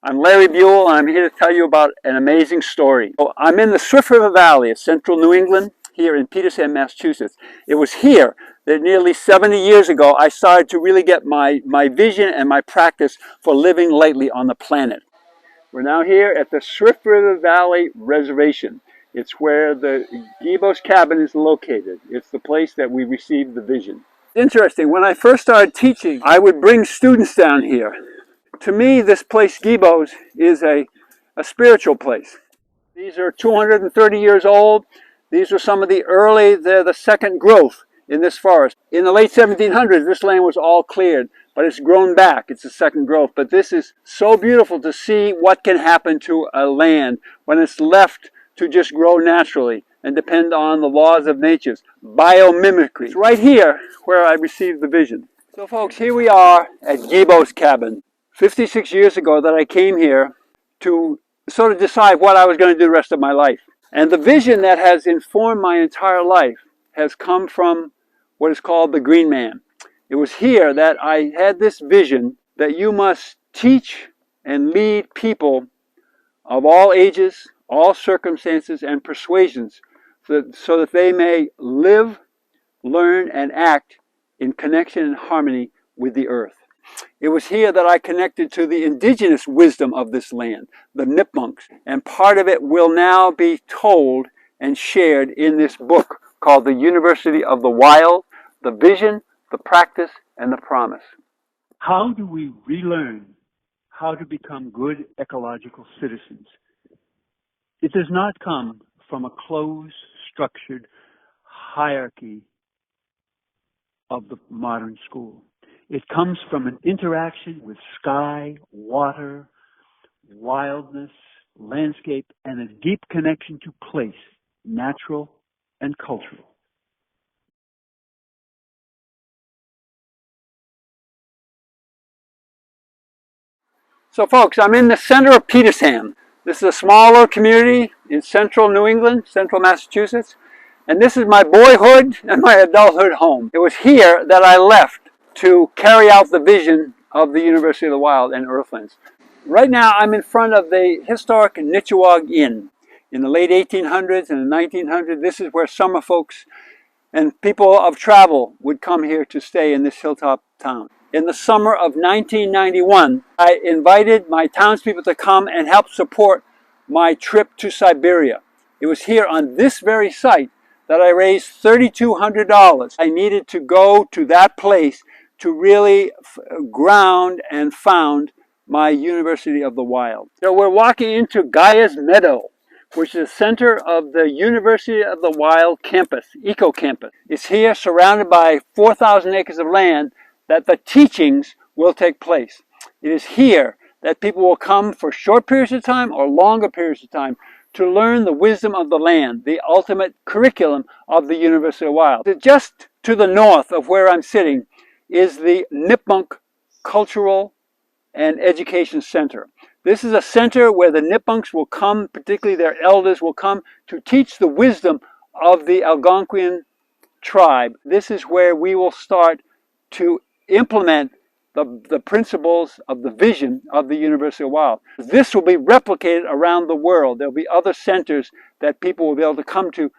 I'm Larry Buell, and I'm here to tell you about an amazing story. I'm in the Swift River Valley of central New England, here in Petersham, Massachusetts. It was here that nearly 70 years ago I started to really get my vision and my practice for living lightly on the planet. We're now here at the Swift River Valley Reservation. It's where the Gibbos cabin is located. It's the place that we received the vision. Interesting, when I first started teaching, I would bring students down here. To me, this place, Gibbos, is a spiritual place. These are 230 years old. These are some of they're the second growth in this forest. In the late 1700s, this land was all cleared, but it's grown back. It's a second growth. But this is so beautiful to see what can happen to a land when it's left to just grow naturally and depend on the laws of nature. Biomimicry. It's right here where I received the vision. So folks, here we are at Gibbos cabin. 56 years ago that I came here to sort of decide what I was going to do the rest of my life. And the vision that has informed my entire life has come from what is called the Green Man. It was here that I had this vision that you must teach and lead people of all ages, all circumstances and persuasions so that they may live, learn, and act in connection and harmony with the earth. It was here that I connected to the indigenous wisdom of this land, the Nipmunks, and part of it will now be told and shared in this book called The University of the Wild, The Vision, the Practice, and the Promise. How do we relearn how to become good ecological citizens? It does not come from a closed, structured hierarchy of the modern school. It comes from an interaction with sky, water, wildness, landscape, and a deep connection to place, natural and cultural. So folks, I'm in the center of Petersham. This is a smaller community in central New England, central Massachusetts, and this is my boyhood and my adulthood home. It was here that I left to carry out the vision of the University of the Wild and Earthlands. Right now I'm in front of the historic Nichawag Inn. In the late 1800s and the 1900s, this is where summer folks and people of travel would come here to stay in this hilltop town. In the summer of 1991, I invited my townspeople to come and help support my trip to Siberia. It was here on this very site that I raised $3,200. I needed to go to that place to really ground and found my University of the Wild. So we're walking into Gaia's Meadow, which is the center of the University of the Wild campus, eco-campus. It's here surrounded by 4,000 acres of land that the teachings will take place. It is here that people will come for short periods of time or longer periods of time to learn the wisdom of the land, the ultimate curriculum of the University of the Wild. Just to the north of where I'm sitting is the Nipmunk Cultural and Education Center. This is a center where the Nipmunks will come, particularly their elders will come to teach the wisdom of the Algonquian tribe. This is where we will start to implement the principles of the vision of the University of the Wild. This will be replicated around the world. There will be other centers that people will be able to come to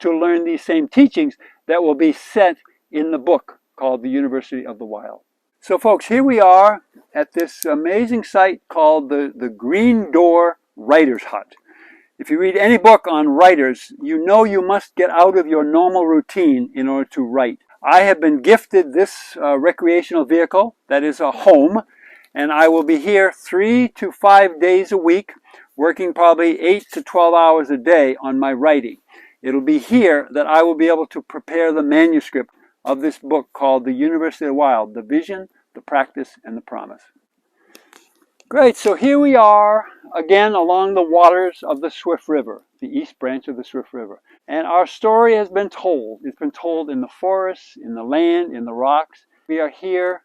learn these same teachings that will be set in the book called The University of the Wild. So folks, here we are at this amazing site called the Green Door Writer's Hut. If you read any book on writers, you know you must get out of your normal routine in order to write. I have been gifted this recreational vehicle that is a home, and I will be here 3 to 5 days a week, working probably 8 to 12 hours a day on my writing. It'll be here that I will be able to prepare the manuscript of this book called The University of the Wild, The Vision, the Practice, and the Promise. Great, so here we are again along the waters of the Swift River, the east branch of the Swift River. And our story has been told. It's been told in the forests, in the land, in the rocks. We are here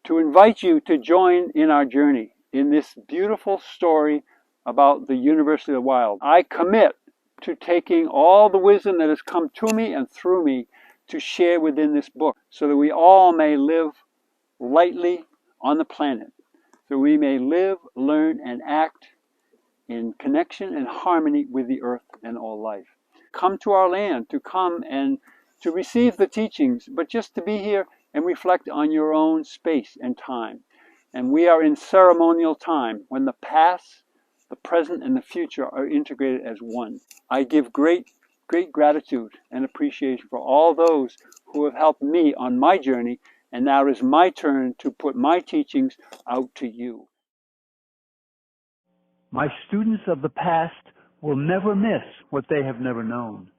to invite you to join in our journey in this beautiful story about the University of the Wild. I commit to taking all the wisdom that has come to me and through me to share within this book so that we all may live lightly on the planet. so we may live, learn, and act in connection and harmony with the earth and all life. Come to our land, to come and to receive the teachings, but just to be here and reflect on your own space and time. And we are in ceremonial time when the past, the present, and the future are integrated as one. I give great gratitude and appreciation for all those who have helped me on my journey, and now it is my turn to put my teachings out to you. My students of the past will never miss what they have never known.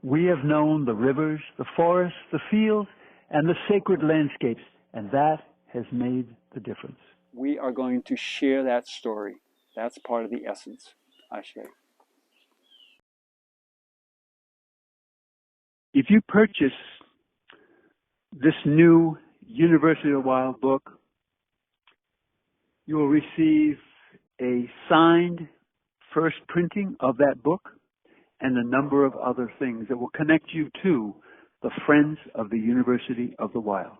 We have known the rivers, the forests, the fields, and the sacred landscapes, and that has made the difference. We are going to share that story. That's part of the essence. Ashe. If you purchase this new University of the Wild book, you will receive a signed first printing of that book and a number of other things that will connect you to the Friends of the University of the Wild.